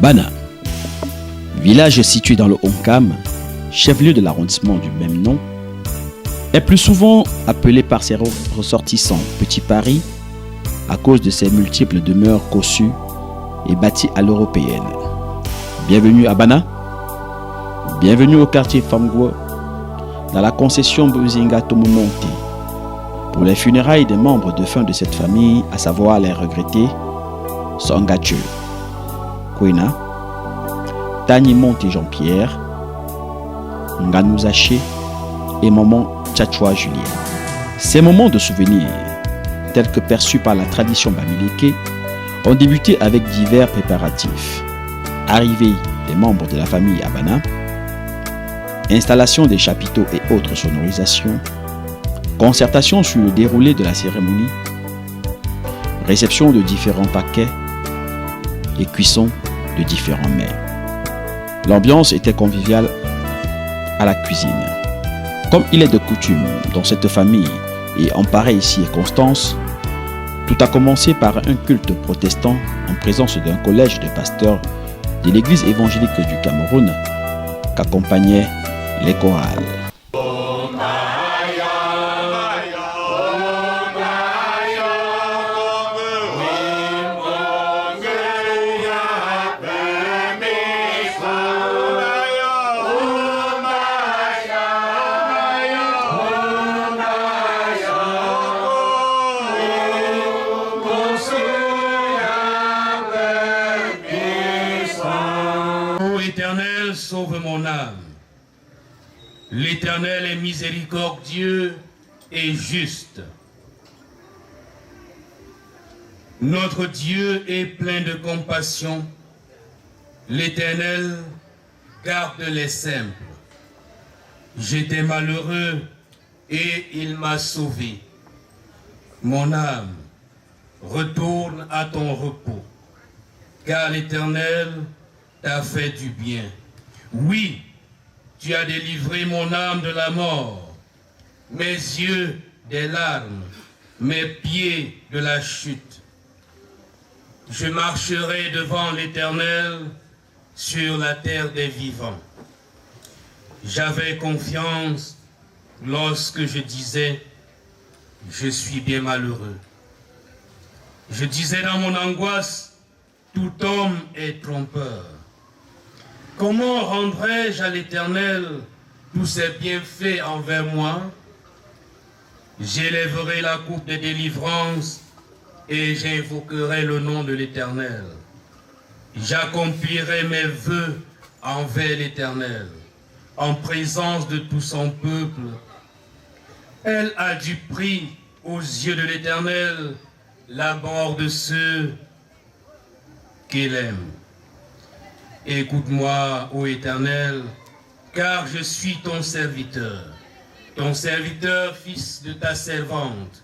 Bana, village situé dans le Onkam, chef-lieu de l'arrondissement du même nom, est plus souvent appelé par ses ressortissants Petit Paris à cause de ses multiples demeures cossues et bâties à l'européenne. Bienvenue à Bana, bienvenue au quartier Famgwa, dans la concession Buzinga Tomomonte, pour les funérailles des membres défunts de cette famille, à savoir les regrettés Songatche, Kwena, Tani Monte Jean-Pierre, Nganouzaché et Maman Tchatchoua Julien. Ces moments de souvenir, tels que perçus par la tradition bamileke, ont débuté avec divers préparatifs. Arrivée des membres de la famille à Bana, installation des chapiteaux et autres sonorisations, concertation sur le déroulé de la cérémonie, réception de différents paquets et cuisson de différents mets. L'ambiance était conviviale à la cuisine. Comme il est de coutume dans cette famille et en pareille circonstance, tout a commencé par un culte protestant en présence d'un collège de pasteurs de l'église évangélique du Cameroun qu'accompagnaient les chorales. Éternel, sauve mon âme. L'Éternel est miséricordieux et juste. Notre Dieu est plein de compassion. L'Éternel garde les simples. J'étais malheureux et il m'a sauvé. Mon âme, retourne à ton repos, car l'Éternel t'a fait du bien. Oui, tu as délivré mon âme de la mort, mes yeux des larmes, mes pieds de la chute. Je marcherai devant l'Éternel sur la terre des vivants. J'avais confiance lorsque je disais, je suis bien malheureux. Je disais dans mon angoisse, tout homme est trompeur. Comment rendrai-je à l'Éternel tous ses bienfaits envers moi? J'élèverai la coupe de délivrance et j'invoquerai le nom de l'Éternel. J'accomplirai mes vœux envers l'Éternel, en présence de tout son peuple. Elle a du prix aux yeux de l'Éternel, la mort de ceux qu'il aime. Écoute-moi, ô Éternel, car je suis ton serviteur, fils de ta servante.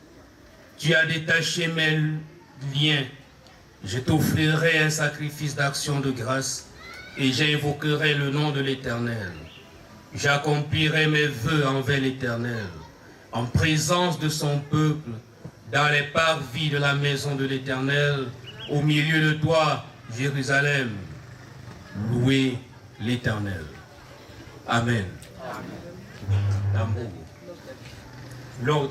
Tu as détaché mes liens. Je t'offrirai un sacrifice d'action de grâce et j'invoquerai le nom de l'Éternel. J'accomplirai mes vœux envers l'Éternel, en présence de son peuple, dans les parvis de la maison de l'Éternel, au milieu de toi, Jérusalem. Louez l'Éternel. Amen. Amen. Lord,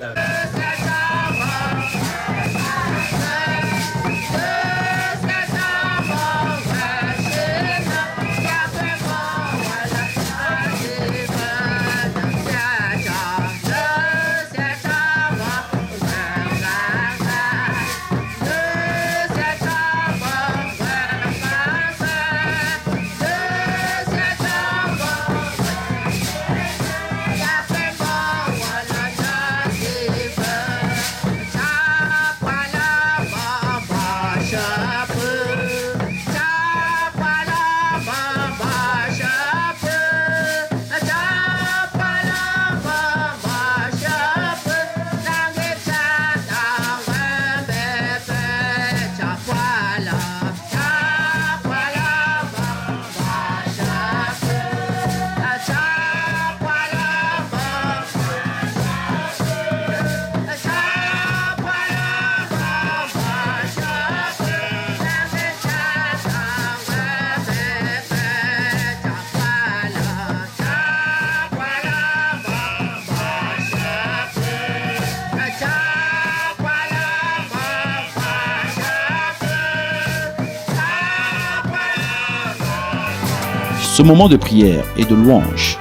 Ce moment de prière et de louange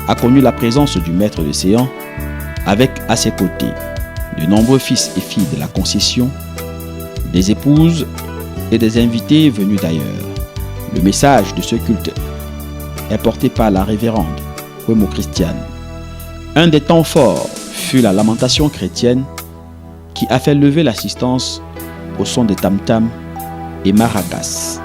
a connu la présence du maître de séance avec à ses côtés de nombreux fils et filles de la concession, des épouses et des invités venus d'ailleurs. Le message de ce culte est porté par la révérende Wemo Christiane. Un des temps forts fut la lamentation chrétienne qui a fait lever l'assistance au son des tam-tams et maracas.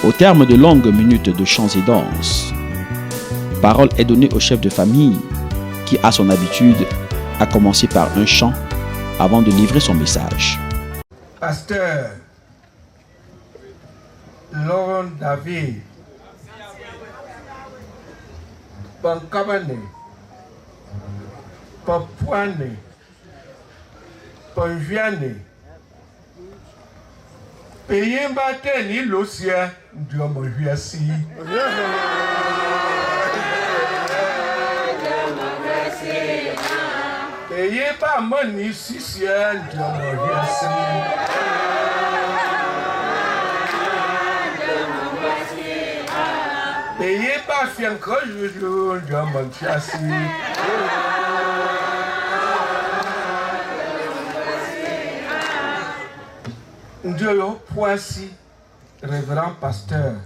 Au terme de longues minutes de chants et danses, parole est donnée au chef de famille qui a son habitude à commencer par un chant avant de livrer son message. Pasteur Laurent David Pankabane Papuane Panjuane Payemba Teni Losia Diomoviasi Payemba Moni Sisia Diomoviasi Payemba Fianco Diomoviasi Ndiolo Poissy, révérend pasteur,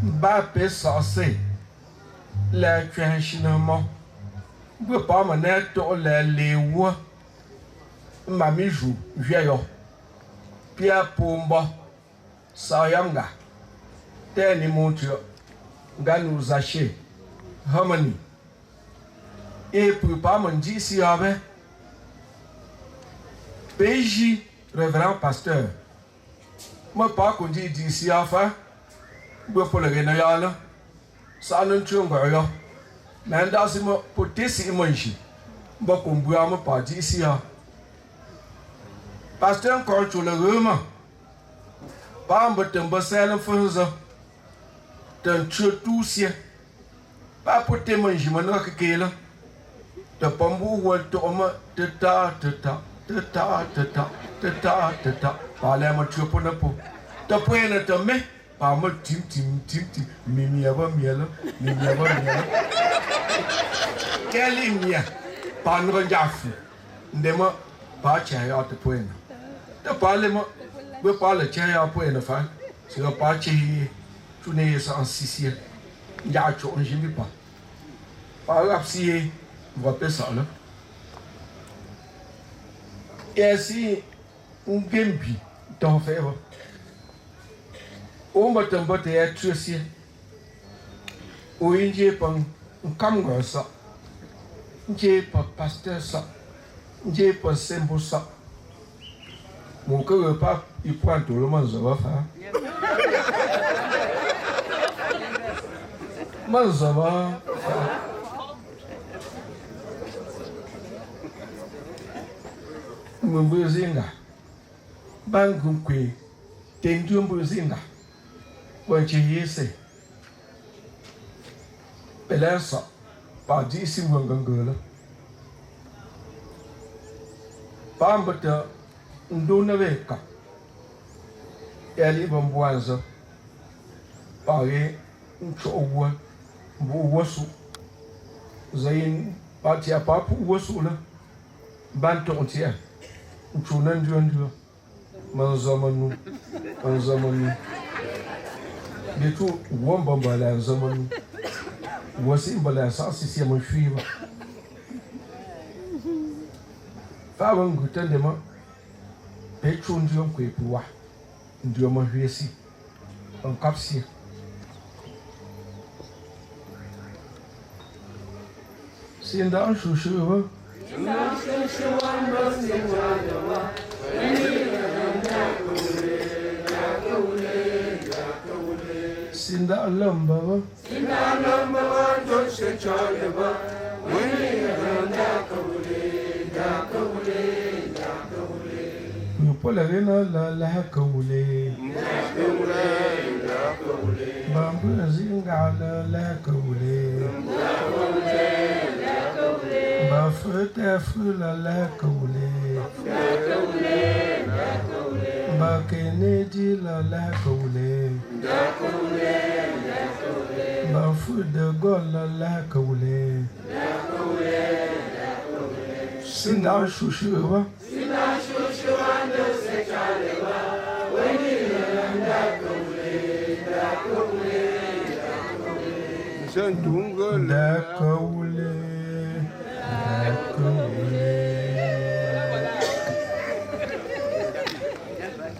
Mbappé censé, le tranchinement, ne pas mener tout les wois, Mamijou, vieillot, Pierre Pomba, Sayanga, Teni Monture, Ganou Zaché, Harmony, et pour pas me dire si avait PJ. Révérend pasteur, moi pas qu'on dit d'ici à fin, je peux le gagner ça ne tue pas. Mais dans ce moment, pour tester manger, je peux pas d'ici à. Pasteur encore tu le remets, pas me tomber seul en faisant, t'en tue tout si, pas pour te manger, mais non que qu'elle, te pambou ou te homme, te ta. Parler à mon pour ne pas. Te prendre te met, par moi, tim, mimi avant miel. Quelle ligne, par nous gaffe. Ndema, pas chaya te prendre. Te parler, moi, je parle chaya pour une femme. Si on pas chaya, tu n'es sans six. Y'a tu on j'aime pas. Par là, si, on va faire ça là. Et si on gagne bien, t'en fais pas. On va t'embêter à tuer si. Ou il y a pas un camarade ça. Il y a pas pasteur ça. Il y a pas symbole ça. Mon cœur pas, il prend tout le monde, ça va faire. Mais ça va faire. Mbuzinga. Bangumque, Tendu Mbuzinga. When she say, Belensa, Padisi Mungangula. Bambata Ndunaveka. Eli Bambuanza. Pare Nchowa. Wasu. Zain Patia Papu Wasula. Bantontia. Chunandu. Manzamanu. Les tout Wambambala Zamanu. Voici Mbala Sassi mon suivre. Fabon Gutan de moi. Petron Dion Quepoua. Dieu mon Viesi. Un capsi. C'est dans chouchou. Sinda lamba, don't say Charlie. You pull a rena la cowley. Bamboo zinga la cowley. Buffet full la cowley. Bakenedi la cowley. Bafou de gol la cowley. Sinda chouchou.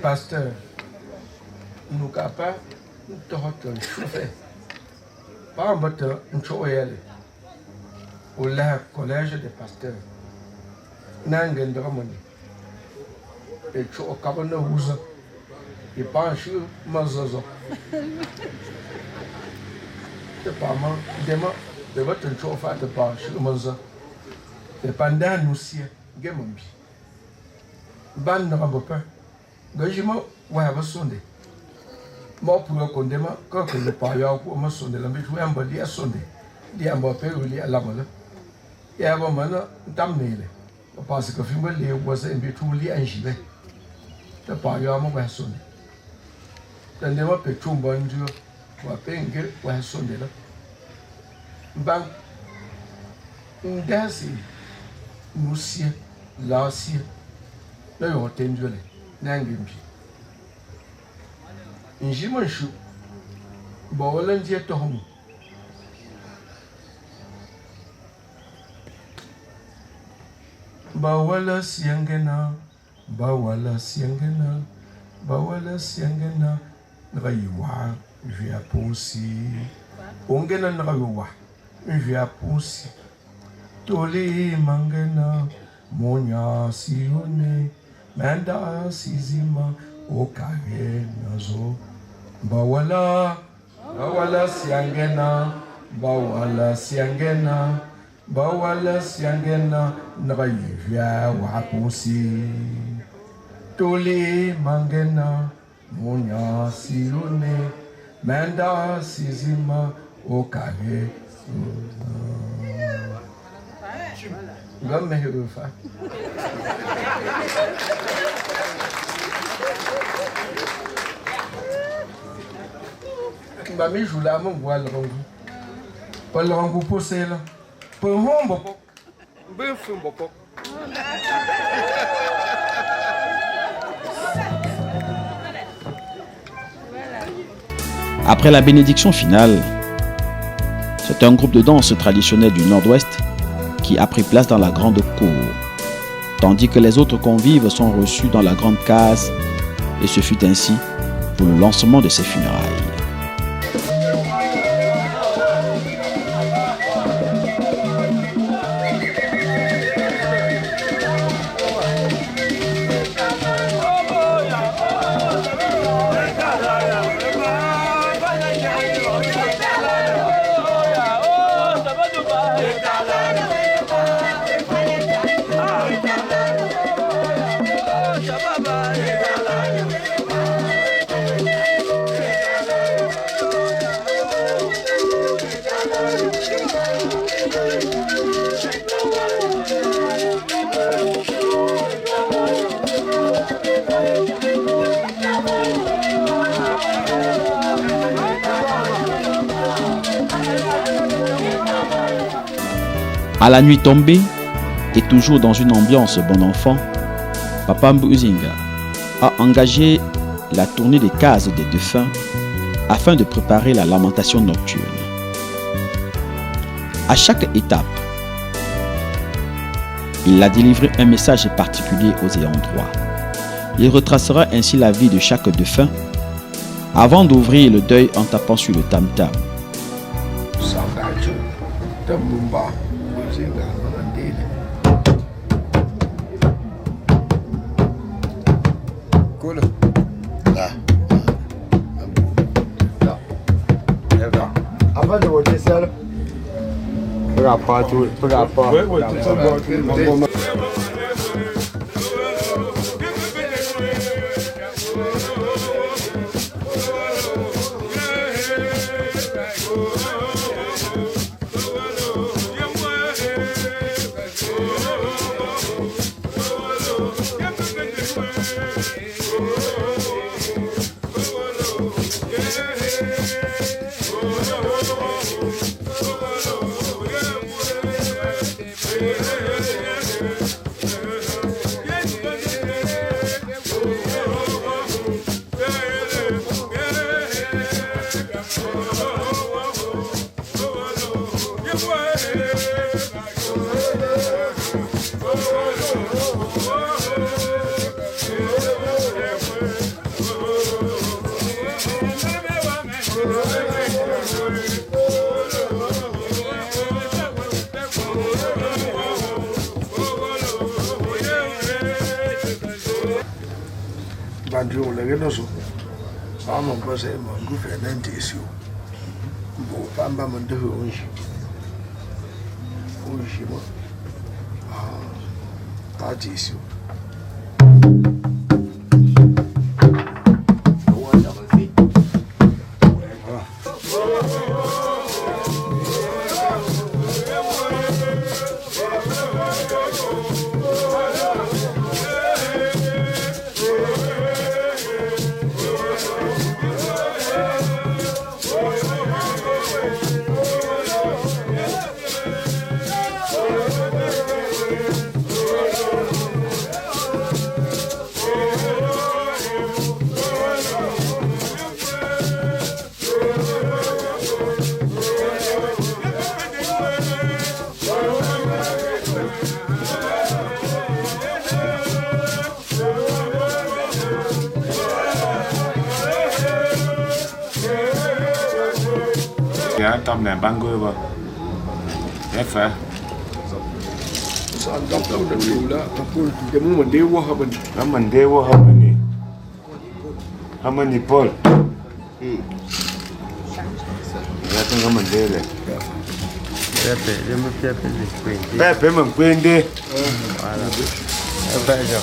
Pasteur, nous capables de te chauffer. Pas en battant une choyelle au collège des pasteurs. Nangen Dramoni. Et tu as cabane rouge. Et pas un chou, mazozo. C'est pas mal. Demain, de votre chauffeur de pas chou, mazozo. Et pendant nous si, gamambi. Ban ne rambo pas. Gagement, ouais, va sonner. Moi, pour le condamner, quand le paya pour me sonner, la bête, ouais, un bali à sonner. Il y a un peu de la mole. Et avant, maintenant, t'amener. Parce que film les was in between and she the Payama was Sunday. Then they were Petrum Banjo, were paying it was Sunday. Bank Dassy, Musia, last year, they were tenderly, Nangim. In Jimanshu, Boland yet to home. Bawala siangena, Raiwa, via Ponsi, Ongena Raiwa, via Ponsi, Tole Mangena, Monya Sione, Manda Sizima, Okare Nazo, Bawala siangena, Bawala siangena Nraivia wapusi Tuli mangena Monya siune Manda sizima Okage Gamme herufa Mami joula mon voile rangu Pas le rangu posé là Après la bénédiction finale, c'est un groupe de danse traditionnel du Nord-Ouest qui a pris place dans la grande cour, tandis que les autres convives sont reçus dans la grande case, et ce fut ainsi pour le lancement de ces funérailles. À la nuit tombée, et toujours dans une ambiance bon enfant, Papa Mbuzinga a engagé la tournée des cases des défunts afin de préparer la lamentation nocturne. À chaque étape, il a délivré un message particulier aux ayants droit. Il retracera ainsi la vie de chaque défunt avant d'ouvrir le deuil en tapant sur le tam-tam. Banjo lagi nusu, sama pas saya manggu fenen tisu, bu pamba menduh unsi mah, tak tisu. Tâm này băng gôi vào, đẹp phải. Saan kapul dan pula kapul jamu mendewa haben. Kamu dewa hamani, hamani pol. Ya tu kamu dewa. Pepe, dia mesti Pepe ni. Pepe mengkundi. Apa aja?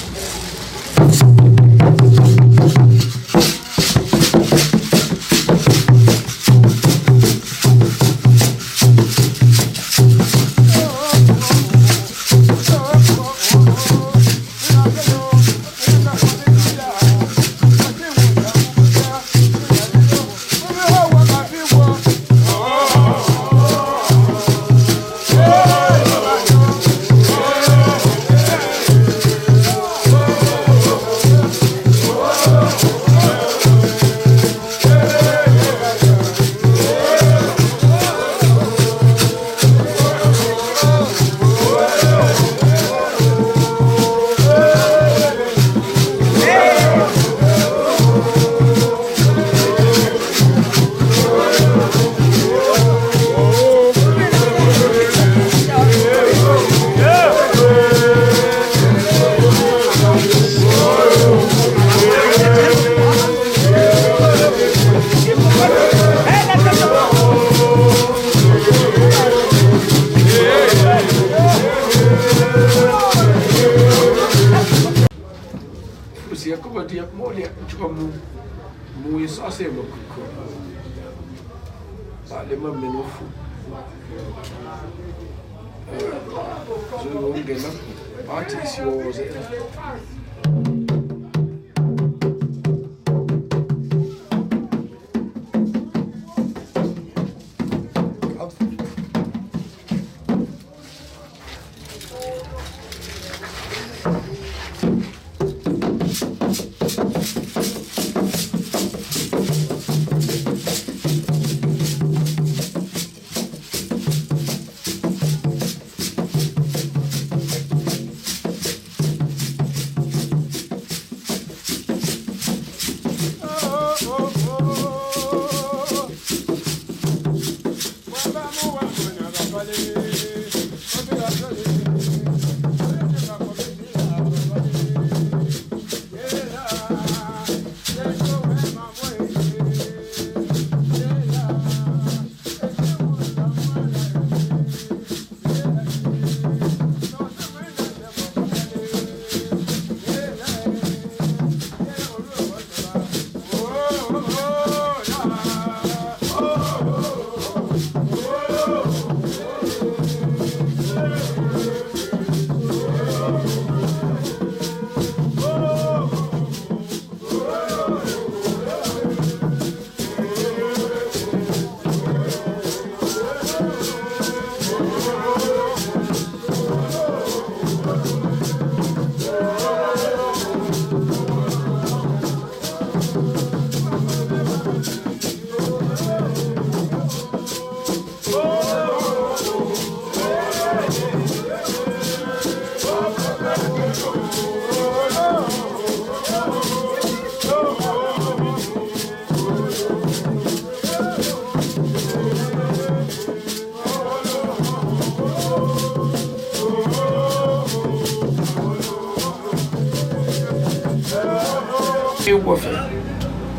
quoi faire.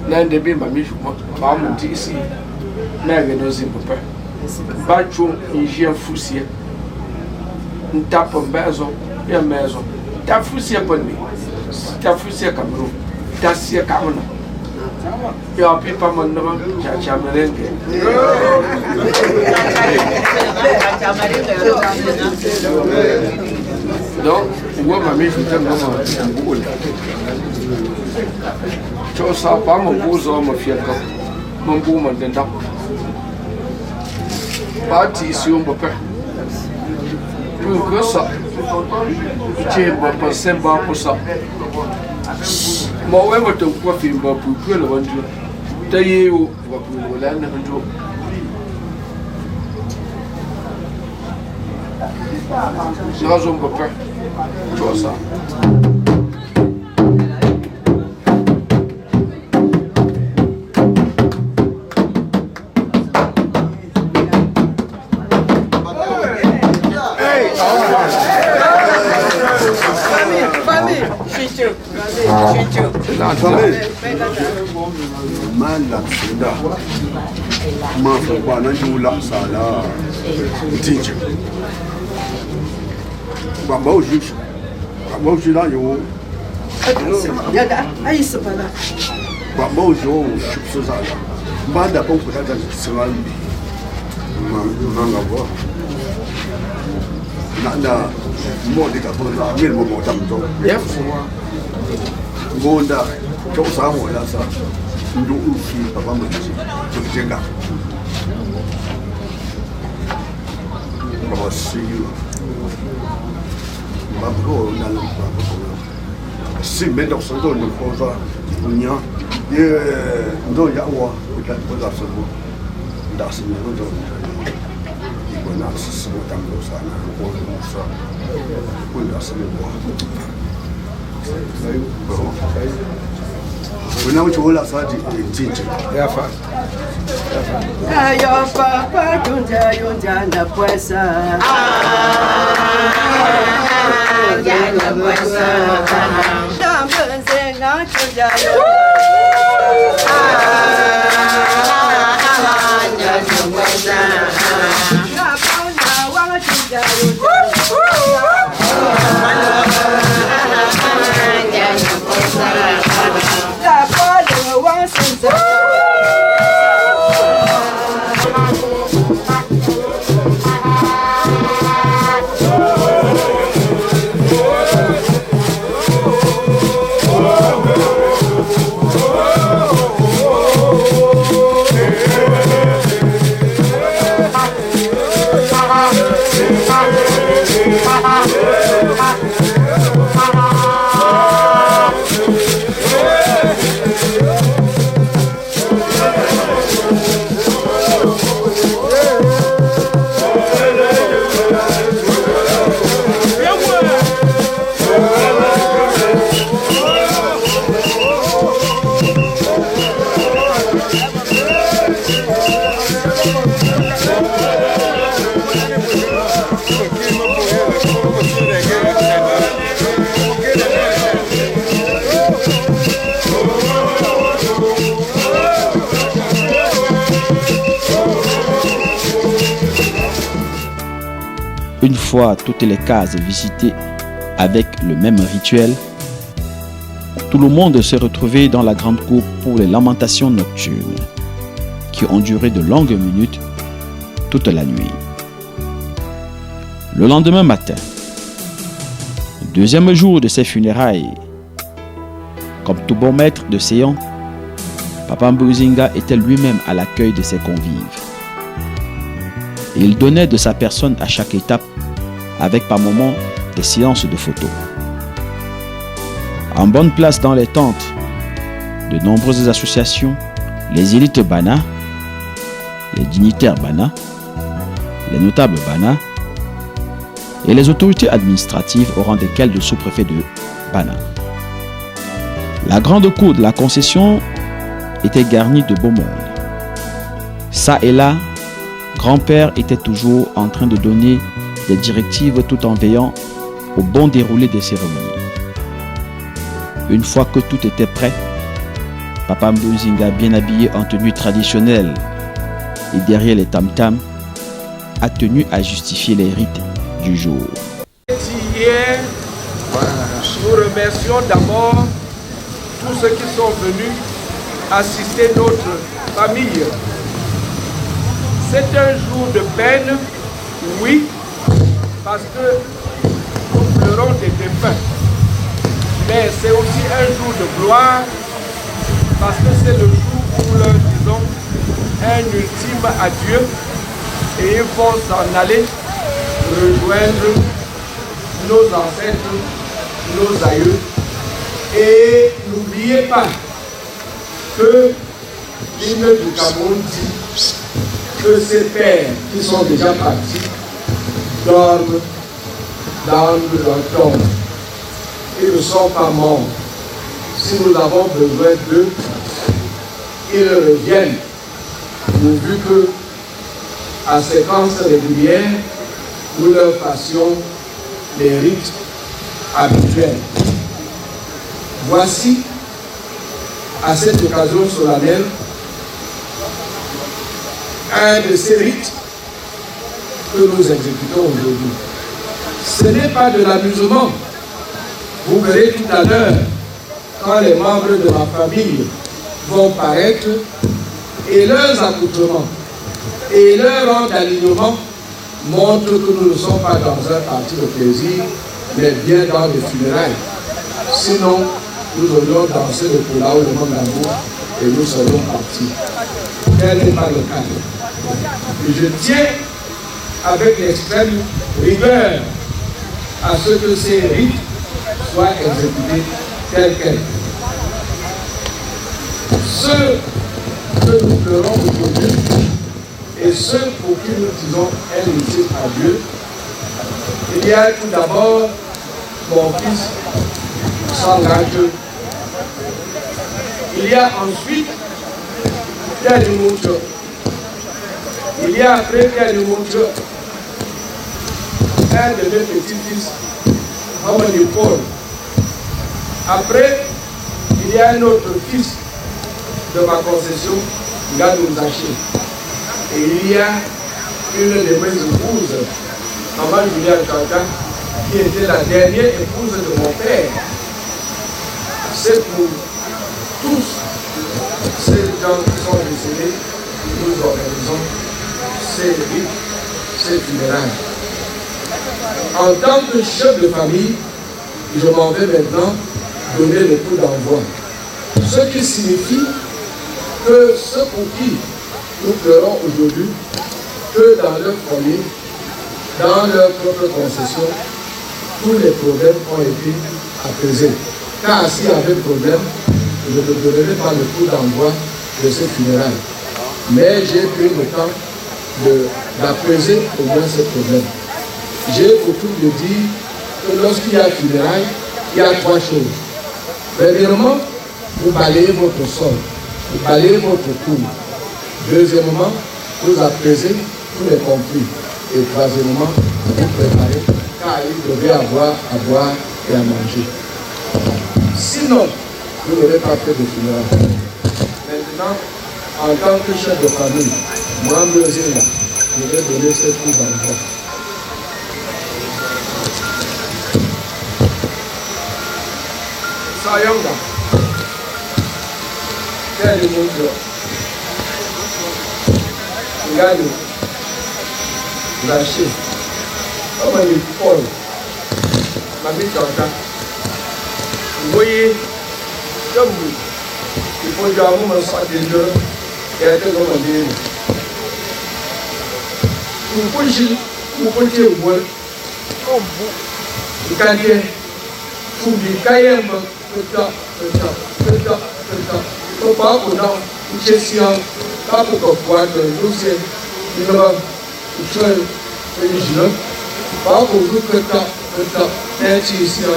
L'un des bébés m'a mis par mon petit ici. Mère et nos impôts. Bachon, un chien foussier. Un tape en maison et en maison. T'as foussier pour lui. T'as foussier Cameroun. T'as sié Cameroun. Et en plus, pas mon nom, j'ai merengue. Donc, moi, ma mère, je t'aime beaucoup. Tu sais pas, mon beau homme, mon fier, mon beau, mon dindon. Parti ici, on peut pas. Pour que ça, tu es pas bon pour ça. Moi, je ne peux pas faire pour que le vendu. D'ailleurs, je vais pour le land. Je ne peux pas. Tu vois ça. Mala sida mafukwana njula sala tinje bamba ujish bamba ujila yo Aí isso para lá. bamba ujo shupso sala banda ko kutata sirali manga bo nanda modi ka bona mil mo tamto Gonda, tu sais où là ça, nous aussi papa me dit, tu es là. Comment c'est you? Babro na le babro. Si mais dans ce dos nous faut ça, on y a, donc y a quoi, peut-être pour ça bon. Dans ce niveau donc, il y a ce mot tambo ça, on ça, on dans ce niveau. When I went to all outside the teacher, Ayo papa yunja na puesa. Ya na puesa. Tamben se na yunja yo. Ya na puesa. Na pona wa yunja yo. Une fois toutes les cases visitées avec le même rituel, tout le monde s'est retrouvé dans la grande cour pour les lamentations nocturnes, qui ont duré de longues minutes toute la nuit. Le lendemain matin, deuxième jour de ces funérailles, comme tout bon maître de séance, Papa Mbuzinga était lui-même à l'accueil de ses convives. Et il donnait de sa personne à chaque étape, avec par moments des séances de photos. En bonne place dans les tentes de nombreuses associations, les élites Bana, les dignitaires Bana, les notables Bana et les autorités administratives au rang desquelles le sous-préfet de Bana. La grande cour de la concession était garnie de beau monde. Ça et là, grand-père était toujours en train de donner des directives tout en veillant au bon déroulé des cérémonies. Une fois que tout était prêt, Papa Mbuzinga, bien habillé en tenue traditionnelle et derrière les tam-tams, a tenu à justifier les rites du jour. Hier, nous remercions d'abord tous ceux qui sont venus assister notre famille. C'est un jour de peine, oui, parce que nous pleurons des défunts. Mais c'est aussi un jour de gloire, parce que c'est le jour où nous leur disons un ultime adieu et ils vont s'en aller rejoindre nos ancêtres, nos aïeux. Et n'oubliez pas que l'hymne du Cameroun dit que ces pères qui sont déjà partis dorment dans leur tombe. Ils ne sont pas morts. Si nous avons besoin d'eux, ils reviennent. Pourvu que, à séquence régulière, nous leur fassions les rites habituels. Voici, à cette occasion solennelle, un de ces rites que nous exécutons aujourd'hui. Ce n'est pas de l'amusement. Vous verrez tout à l'heure, quand les membres de ma famille vont paraître, et leurs accoutrements et leur rang d'alignement montrent que nous ne sommes pas dans un parti de plaisir, mais bien dans les funérailles. Sinon, nous aurions dansé le Polao, le Mangambo, et nous serions partis. Tel n'est pas le cas. Et je tiens avec l'extrême rigueur à ce que ces rites soient exécutés tels quels. Ceux que nous pleurons aujourd'hui et ceux pour qui nous disons un ultime adieu, il y a tout d'abord mon fils Sangajo. Il y a ensuite Tianimoucho. Il y a après Tianimoucho un de mes petits-fils, Hamani Paul. Après, il y a un autre fils de ma concession, Gadou Zaché. Et il y a une de mes épouses, Maman Julia Chanta, qui était la dernière épouse de mon père. C'est pour tous ces gens qui sont décédés, nous organisons ces rites, ces funérailles. En tant que chef de famille, je m'en vais maintenant donner le coup d'envoi. Ce qui signifie que ceux pour qui nous pleurons aujourd'hui, que dans leur foyer, dans leur propre concession, tous les problèmes ont été apaisés. Car s'il y avait problème, je ne donnerai pas le coup d'envoi de ces funérailles. Mais j'ai pris le temps d'apaiser au moins ces problèmes. J'ai coutume de dire que lorsqu'il y a funérailles, il y a trois choses. Premièrement, vous balayez votre sol, vous balayez votre cour. Deuxièmement, vous apaisez tous les conflits. Et troisièmement, vous préparez, car il devait avoir à boire et à manger. Sinon, vous n'aurez pas fait de funérailles. Maintenant, en tant que chef de famille, moi, je vais donner ce coup d'envoi. Sayonga, quel est mon Dieu? Regardez, lâchez. Comme un Paul, ma vie Chanta. Vous voyez, comme il faut dire à vous, me soit des deux, et à deux hommes bien. Vous pouvez dire, vous pouvez dire, Fubi Kayem, pas pour nous, question, pas pour qu'on nous c'est une chose religieuse, pas pour nous que l'intuition,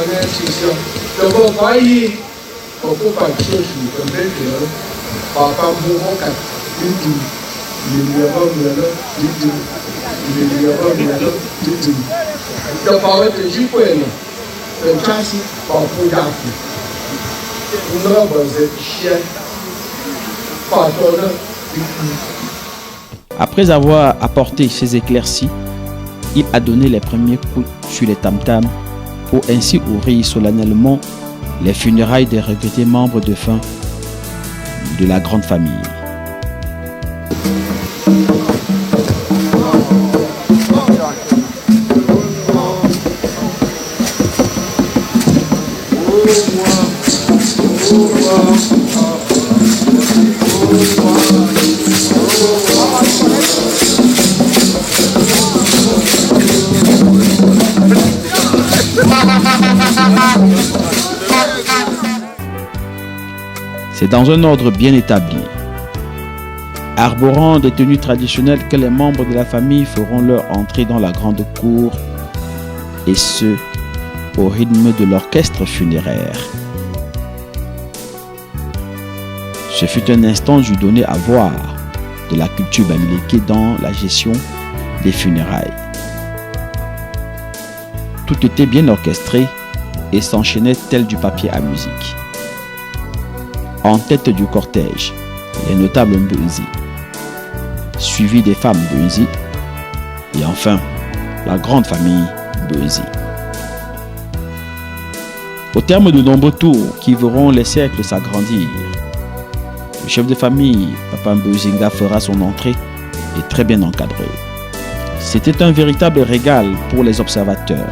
donc voyez, on peut pas chose comme ça, papa mon cas, Chasi pour Yafu. Nous avons chien Après avoir apporté ces éclaircies, il a donné les premiers coups sur les tam-tams pour ainsi ouvrir solennellement les funérailles des regrettés membres défunts de la grande famille. C'est dans un ordre bien établi, arborant des tenues traditionnelles, que les membres de la famille feront leur entrée dans la grande cour, et ce, au rythme de l'orchestre funéraire. Ce fut un instant où je donnais à voir de la culture bamiléké dans la gestion des funérailles. Tout était bien orchestré et s'enchaînait tel du papier à musique. En tête du cortège, les notables Mbeuzi, suivis des femmes Mbeuzi, et enfin, la grande famille Mbeuzi. Au terme de nombreux tours qui verront les cercles s'agrandir, le chef de famille, Papa Mbeuzinga, fera son entrée et très bien encadré. C'était un véritable régal pour les observateurs.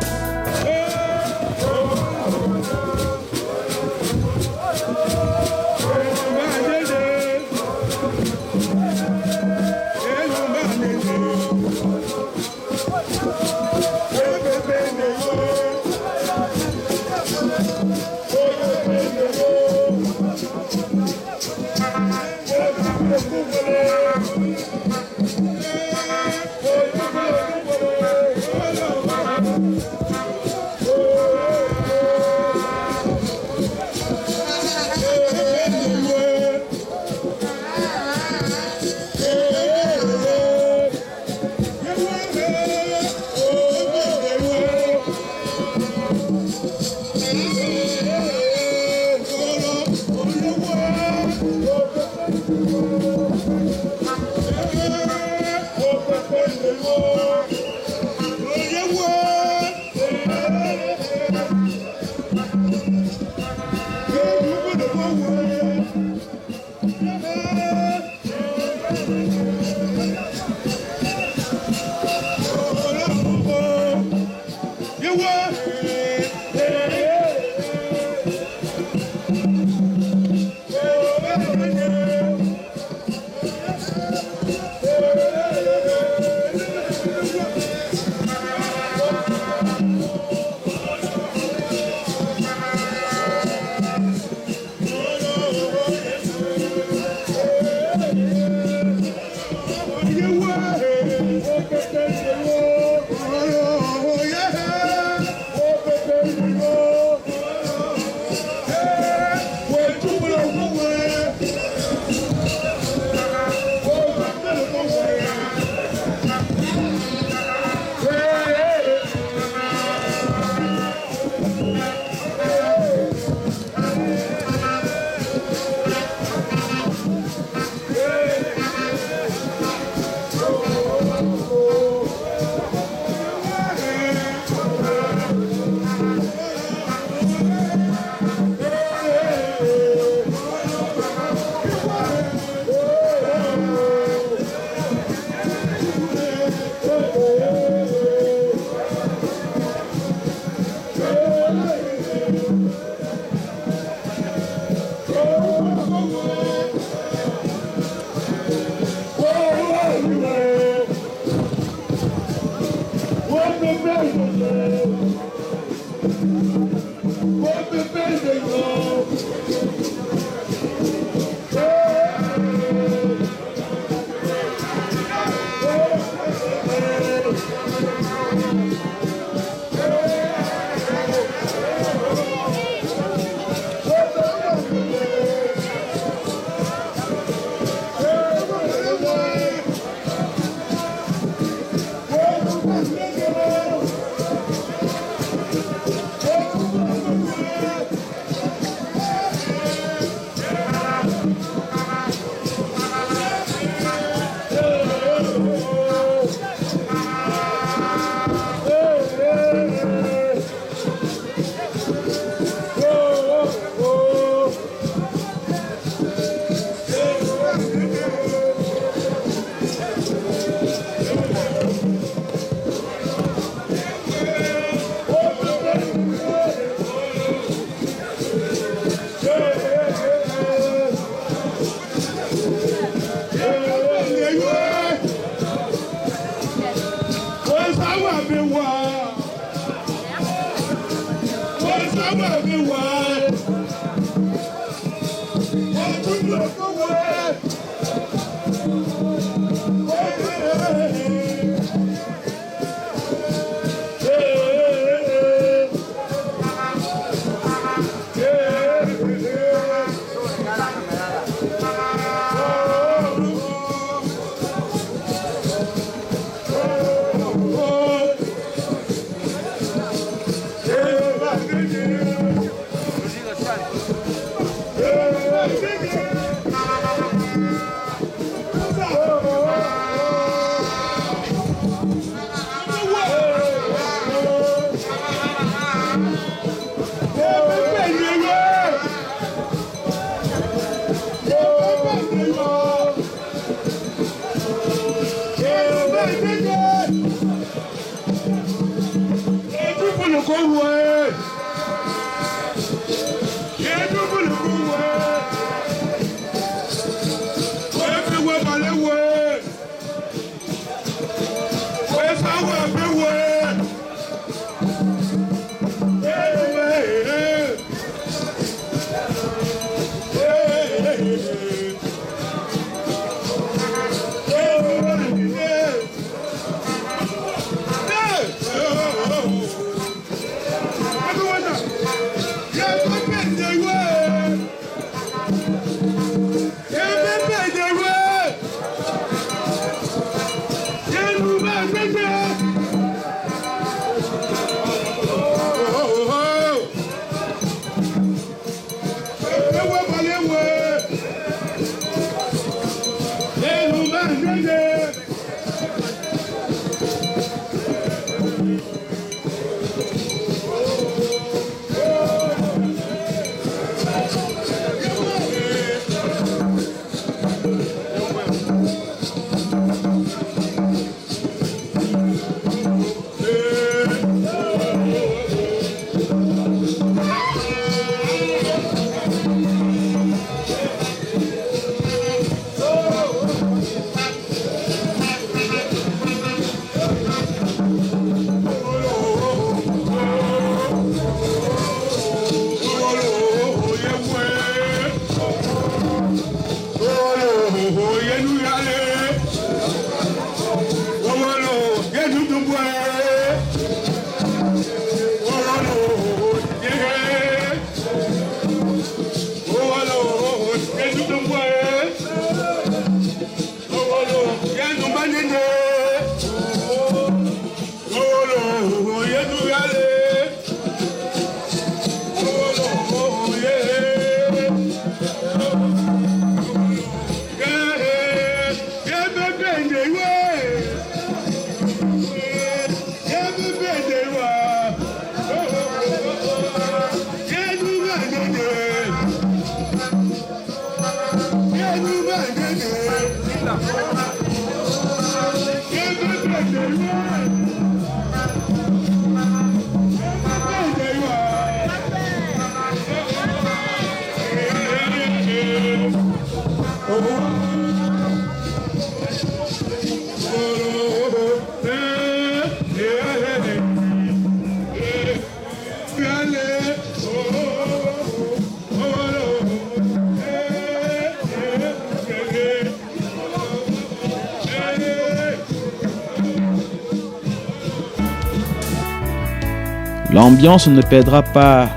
L'ambiance ne perdra pas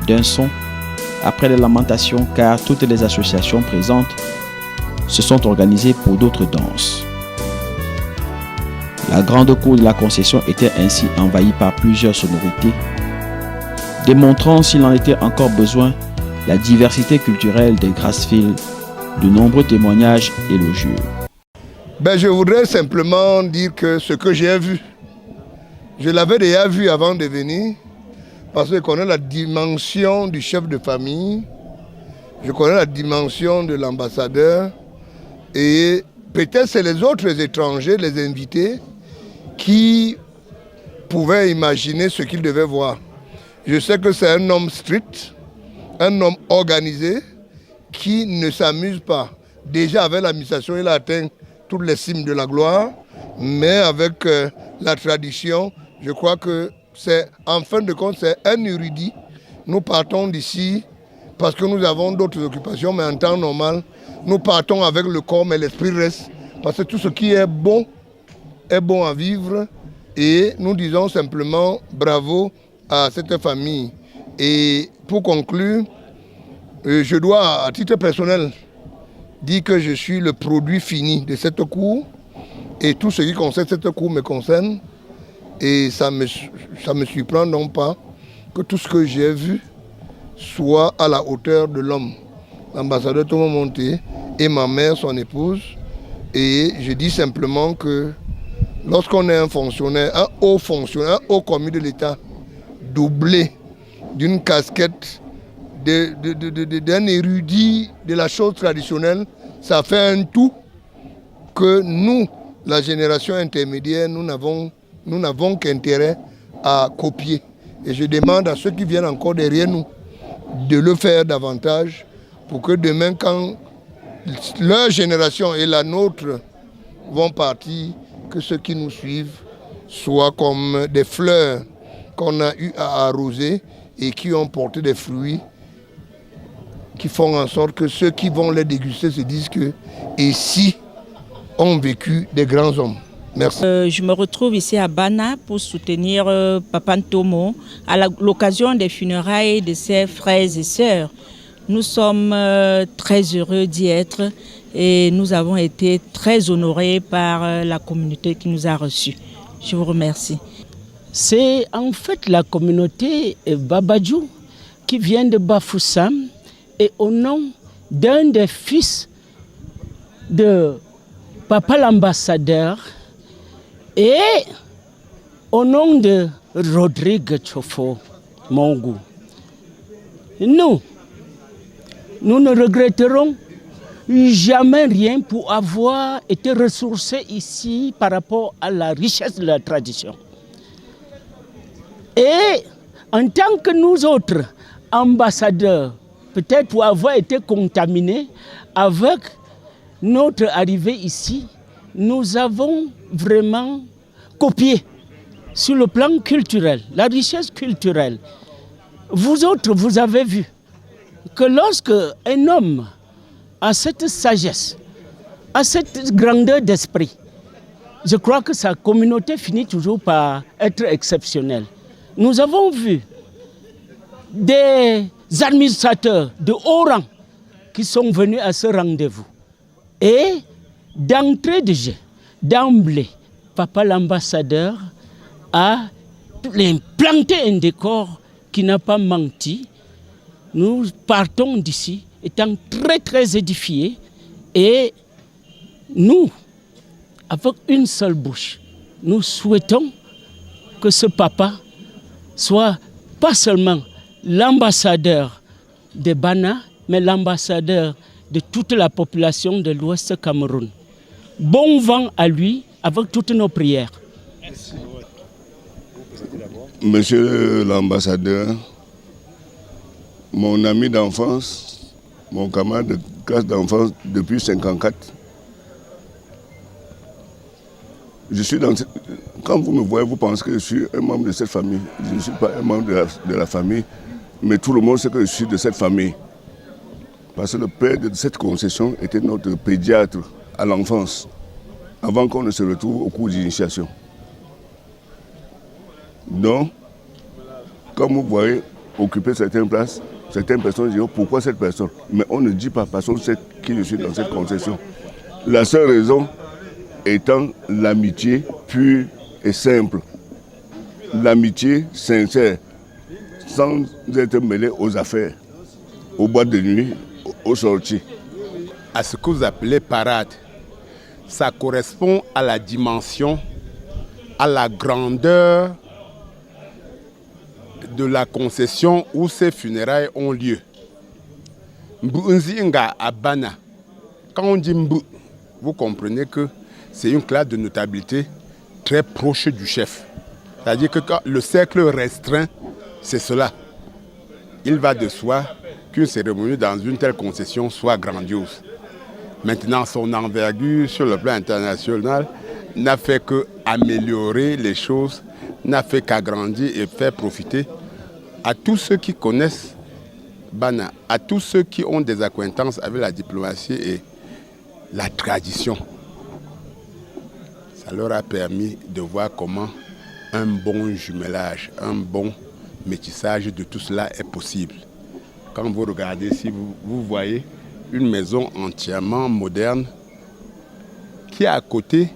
d'un son après les lamentations car toutes les associations présentes se sont organisées pour d'autres danses. La grande cour de la concession était ainsi envahie par plusieurs sonorités, démontrant s'il en était encore besoin la diversité culturelle des Grassfield, de nombreux témoignages élogieux. Je voudrais simplement dire que ce que j'ai vu, je l'avais déjà vu avant de venir, parce que je connais la dimension du chef de famille, je connais la dimension de l'ambassadeur, et peut-être c'est les autres étrangers, les invités, qui pouvaient imaginer ce qu'ils devaient voir. Je sais que c'est un homme strict, un homme organisé, qui ne s'amuse pas. Déjà avec l'administration, il a atteint toutes les cimes de la gloire, mais avec la tradition, je crois que c'est, en fin de compte, c'est un érudit. Nous partons d'ici parce que nous avons d'autres occupations, mais en temps normal, nous partons avec le corps, mais l'esprit reste. Parce que tout ce qui est bon à vivre. Et nous disons simplement bravo à cette famille. Et pour conclure, je dois, à titre personnel, dire que je suis le produit fini de cette cour. Et tout ce qui concerne cette cour me concerne. Et ça me surprend non pas que tout ce que j'ai vu soit à la hauteur de l'homme. L'ambassadeur Thomas Monté et ma mère, son épouse. Et je dis simplement que lorsqu'on est un fonctionnaire, un haut fonctionnaire, un haut commis de l'État, doublé d'une casquette d'un érudit de la chose traditionnelle, ça fait un tout que nous, la génération intermédiaire, nous n'avons qu'intérêt à copier. Et je demande à ceux qui viennent encore derrière nous de le faire davantage pour que demain, quand leur génération et la nôtre vont partir, que ceux qui nous suivent soient comme des fleurs qu'on a eu à arroser et qui ont porté des fruits qui font en sorte que ceux qui vont les déguster se disent que ici ont vécu des grands hommes. Merci. Je me retrouve ici à Bana pour soutenir Papa Ntomo à l'occasion des funérailles de ses frères et sœurs. Nous sommes très heureux d'y être et nous avons été très honorés par la communauté qui nous a reçus. Je vous remercie. C'est en fait la communauté Babadjou qui vient de Bafoussam et au nom d'un des fils de Papa l'ambassadeur et au nom de Rodrigue Tchofo Mongou. Nous ne regretterons jamais rien pour avoir été ressourcés ici par rapport à la richesse de la tradition. Et en tant que nous autres ambassadeurs, peut-être pour avoir été contaminés avec notre arrivée ici, nous avons vraiment copié sur le plan culturel, la richesse culturelle. Vous autres, vous avez vu que lorsque un homme a cette sagesse, a cette grandeur d'esprit, je crois que sa communauté finit toujours par être exceptionnelle. Nous avons vu des administrateurs de haut rang qui sont venus à ce rendez-vous. Et d'entrée de jeu, d'emblée, Papa l'ambassadeur a implanté un décor qui n'a pas menti. Nous partons d'ici étant très très édifiés et nous, avec une seule bouche, nous souhaitons que ce papa soit pas seulement l'ambassadeur de Bana, mais l'ambassadeur de toute la population de l'Ouest Cameroun. Bon vent à lui avec toutes nos prières. Monsieur l'ambassadeur, mon ami d'enfance, mon camarade de classe d'enfance depuis 1954, je suis dans cette... Quand vous me voyez, vous pensez que je suis un membre de cette famille. Je ne suis pas un membre de la famille, mais tout le monde sait que je suis de cette famille. Parce que le père de cette concession était notre pédiatre à l'enfance, avant qu'on ne se retrouve au cours d'initiation. Donc, comme vous voyez occuper certaines places, certaines personnes disent pourquoi cette personne? Mais on ne dit pas parce qu'on sait qui je suis dans cette concession. La seule raison étant l'amitié pure et simple. L'amitié sincère, sans être mêlé aux affaires, aux boîtes de nuit, aux sorties. À ce que vous appelez parade, ça correspond à la dimension, à la grandeur de la concession où ces funérailles ont lieu. Mbunzinga à Bana, quand on dit Mbu, vous comprenez que c'est une classe de notabilité très proche du chef. C'est-à-dire que quand le cercle restreint, c'est cela. Il va de soi qu'une cérémonie dans une telle concession soit grandiose. Maintenant, son envergure sur le plan international n'a fait qu'améliorer les choses, n'a fait qu'agrandir et faire profiter à tous ceux qui connaissent Bana, à tous ceux qui ont des acquaintances avec la diplomatie et la tradition. Ça leur a permis de voir comment un bon jumelage, un bon métissage de tout cela est possible. Quand vous regardez ici, vous voyez une maison entièrement moderne qui est à côté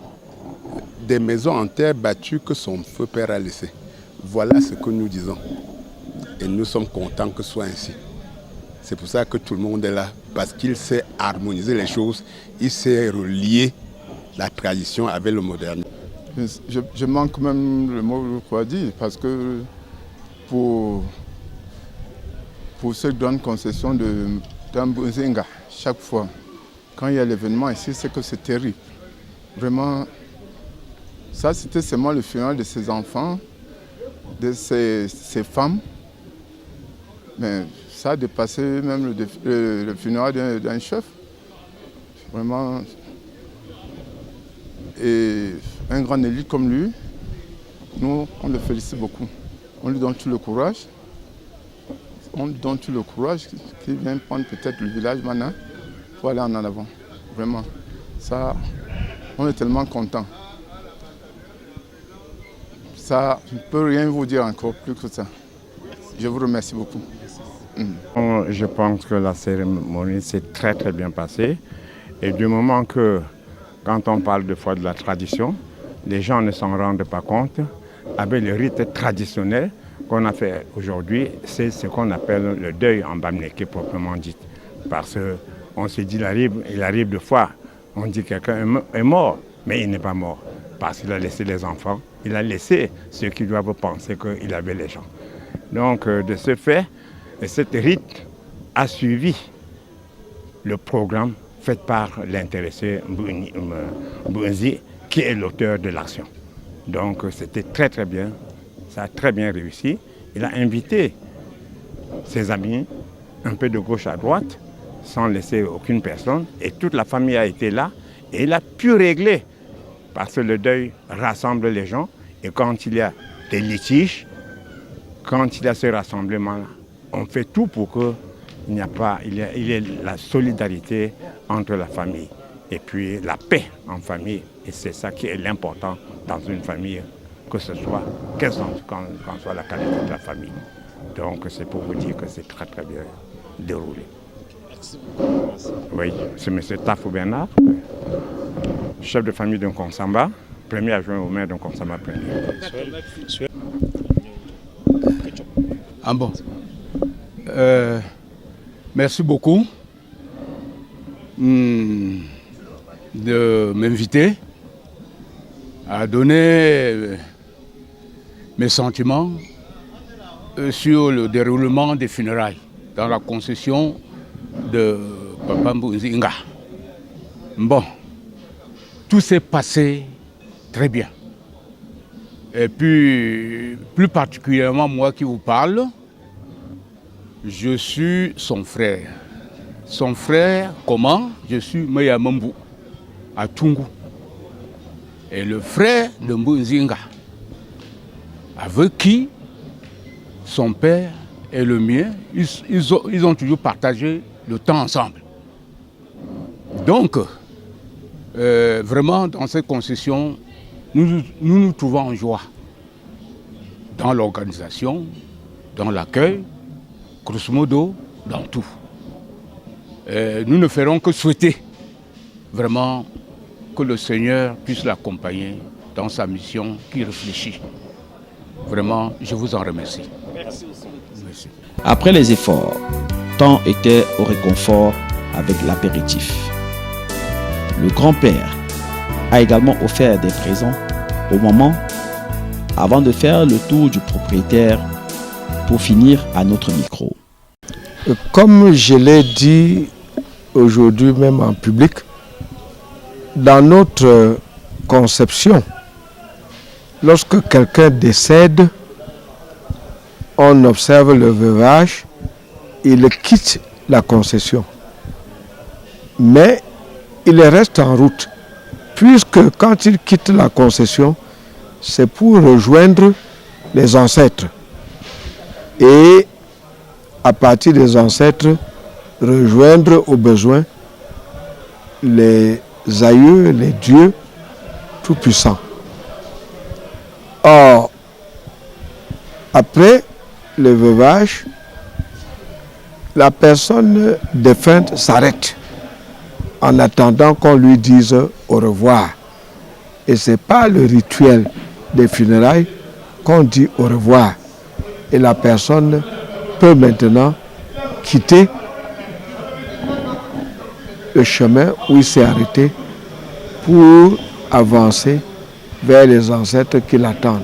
des maisons en terre battue que son feu père a laissées. Voilà ce que nous disons. Et nous sommes contents que ce soit ainsi. C'est pour ça que tout le monde est là, parce qu'il sait harmoniser les choses, il sait relier la tradition avec le moderne. Je manque même le mot quoi dire, parce que pour ceux qui donnent concession d'un Mbunzinga, chaque fois, quand il y a l'événement ici, c'est que c'est terrible. Vraiment, ça c'était seulement le funérail de ses enfants, de ses femmes, mais ça a dépassé même le funérail d'un chef. Vraiment. Et un grand élite comme lui, nous, on le félicite beaucoup. On lui donne tout le courage. On lui donne tout le courage qu'il vient prendre peut-être le village maintenant pour aller en avant. Vraiment. Ça, on est tellement contents. Ça, je ne peux rien vous dire encore plus que ça. Je vous remercie beaucoup. Je pense que la cérémonie s'est très très bien passée. Et du moment que, quand on parle de foi de la tradition, les gens ne s'en rendent pas compte. Avec le rite traditionnel qu'on a fait aujourd'hui, c'est ce qu'on appelle le deuil en Bamileke proprement dit. Parce qu'on se dit, il arrive de fois, on dit que quelqu'un est mort, mais il n'est pas mort. Parce qu'il a laissé les enfants, il a laissé ceux qui doivent penser qu'il avait les gens. Donc de ce fait, cet rite a suivi le programme fait par l'intéressé Mbunzi, qui est l'auteur de l'action. Donc c'était très très bien, ça a très bien réussi. Il a invité ses amis, un peu de gauche à droite, sans laisser aucune personne, et toute la famille a été là, et il a pu régler, parce que le deuil rassemble les gens, et quand il y a des litiges, quand il y a ce rassemblement-là, on fait tout pour qu'il n'y a pas, il y ait la solidarité entre la famille et puis la paix en famille. Et c'est ça qui est l'important dans une famille, que ce soit, qu'en soit la qualité de la famille. Donc c'est pour vous dire que c'est très très bien déroulé. Merci beaucoup. Oui, c'est M. Tafou Bernard, chef de famille d'un Konsamba, premier adjoint au maire d'un Konsamba premier. Ah bon. Merci beaucoup de m'inviter à donner mes sentiments sur le déroulement des funérailles dans la concession de Papa Mbunzinga. Bon, tout s'est passé très bien. Et puis, plus particulièrement moi qui vous parle, je suis son frère. Son frère, comment? Je suis Mayamambu, à Tungu. Et le frère de Mbunzinga, avec qui son père et le mien, ils ont toujours partagé le temps ensemble. Donc, vraiment, dans cette concession, nous nous trouvons en joie dans l'organisation, dans l'accueil, grosso modo, dans tout. Nous ne ferons que souhaiter vraiment que le Seigneur puisse l'accompagner dans sa mission qui réfléchit. Vraiment, je vous en remercie. Merci. Après les efforts, temps était au réconfort avec l'apéritif. Le grand-père a également offert des présents au moment avant de faire le tour du propriétaire pour finir à notre micro. Comme je l'ai dit aujourd'hui même en public, dans notre conception, lorsque quelqu'un décède, on observe le veuvage, il quitte la concession. Mais il reste en route, puisque quand il quitte la concession, c'est pour rejoindre les ancêtres. Et à partir des ancêtres, rejoindre au besoin les aïeux, les dieux tout-puissants. Or, après le veuvage, la personne défunte s'arrête en attendant qu'on lui dise au revoir. Et ce n'est pas le rituel des funérailles qu'on dit au revoir. Et la personne peut maintenant quitter le chemin où il s'est arrêté pour avancer vers les ancêtres qui l'attendent.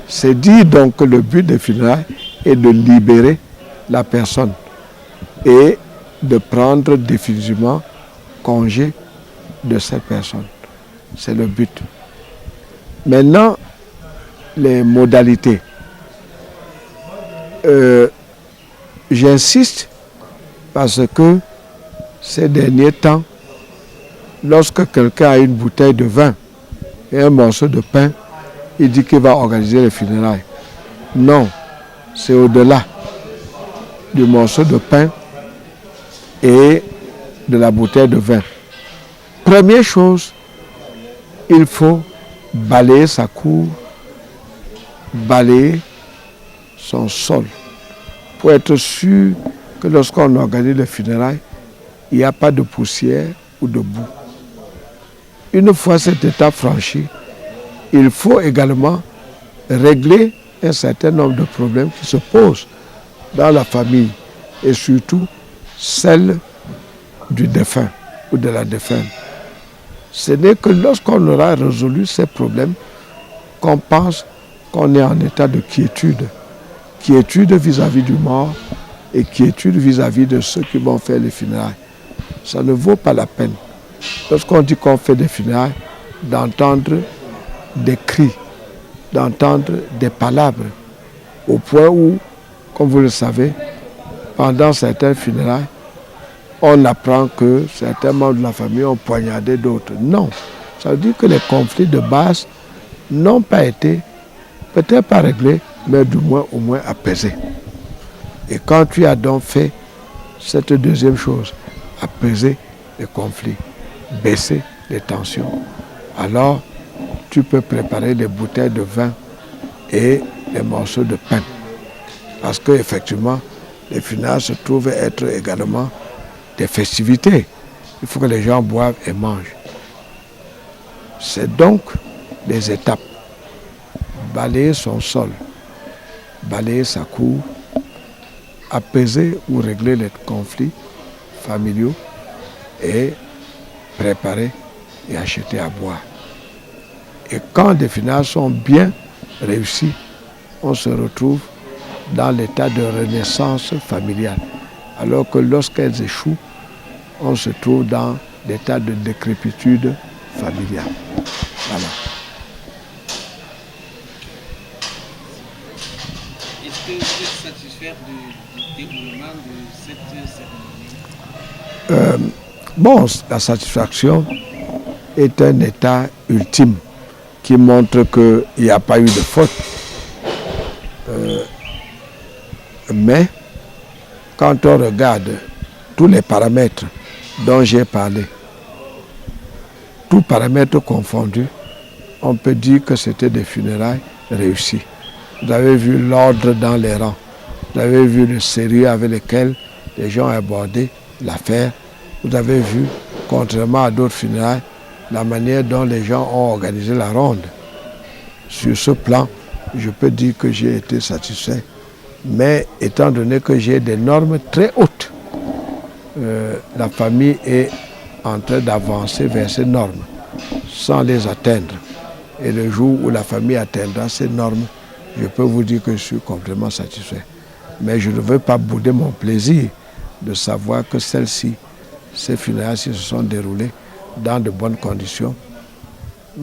C'est dit donc que le but des funérailles est de libérer la personne et de prendre définitivement congé de cette personne. C'est le but. Maintenant, les modalités. J'insiste parce que ces derniers temps, lorsque quelqu'un a une bouteille de vin et un morceau de pain, il dit qu'il va organiser les funérailles. Non, c'est au-delà du morceau de pain et de la bouteille de vin. Première chose, il faut balayer sa cour, balayer son sol, pour être sûr que lorsqu'on organise les funérailles, il n'y a pas de poussière ou de boue. Une fois cette étape franchie, il faut également régler un certain nombre de problèmes qui se posent dans la famille et surtout celle du défunt ou de la défunte. Ce n'est que lorsqu'on aura résolu ces problèmes qu'on pense qu'on est en état de quiétude. Quiétude vis-à-vis du mort et quiétude vis-à-vis de ceux qui vont faire les funérailles. Ça ne vaut pas la peine, lorsqu'on dit qu'on fait des funérailles, d'entendre des cris, d'entendre des palabres, au point où, comme vous le savez, pendant certains funérailles, on apprend que certains membres de la famille ont poignardé d'autres. Non, ça veut dire que les conflits de base n'ont pas été, peut-être pas réglés, mais du moins au moins apaisés. Et quand tu as donc fait cette deuxième chose, apaiser les conflits, baisser les tensions, alors tu peux préparer des bouteilles de vin et des morceaux de pain. Parce qu'effectivement, les funérailles se trouvent être également des festivités. Il faut que les gens boivent et mangent. C'est donc des étapes. Balayer son sol, balayer sa cour, apaiser ou régler les conflits familiaux et préparer et acheter à boire. Et quand les funérailles sont bien réussies, on se retrouve dans l'état de renaissance familiale. Alors que lorsqu'elles échouent, on se trouve dans l'état de décrépitude familiale. Voilà. Est-ce que vous êtes satisfait du déroulement de cette cérémonie? Bon, la satisfaction est un état ultime qui montre qu'il n'y a pas eu de faute. Mais quand on regarde tous les paramètres dont j'ai parlé, tous paramètres confondus, on peut dire que c'était des funérailles réussies. Vous avez vu l'ordre dans les rangs, vous avez vu le sérieux avec lequel les gens ont abordé l'affaire, vous avez vu, contrairement à d'autres funérailles, la manière dont les gens ont organisé la ronde. Sur ce plan, je peux dire que j'ai été satisfait. Mais étant donné que j'ai des normes très hautes, la famille est en train d'avancer vers ces normes sans les atteindre. Et le jour où la famille atteindra ces normes, je peux vous dire que je suis complètement satisfait. Mais je ne veux pas bouder mon plaisir de savoir que ces funérailles se sont déroulées dans de bonnes conditions.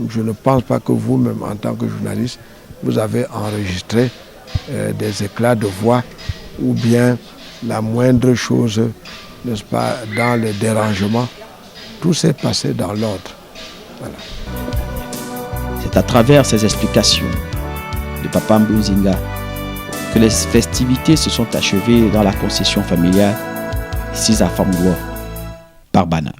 Je ne pense pas que vous-même, en tant que journaliste, vous avez enregistré des éclats de voix ou bien la moindre chose, n'est-ce pas, dans le dérangement. Tout s'est passé dans l'ordre. Voilà. C'est à travers ces explications de Papa Mbunzinga que les festivités se sont achevées dans la concession familiale 6 à Famgoua par Bana.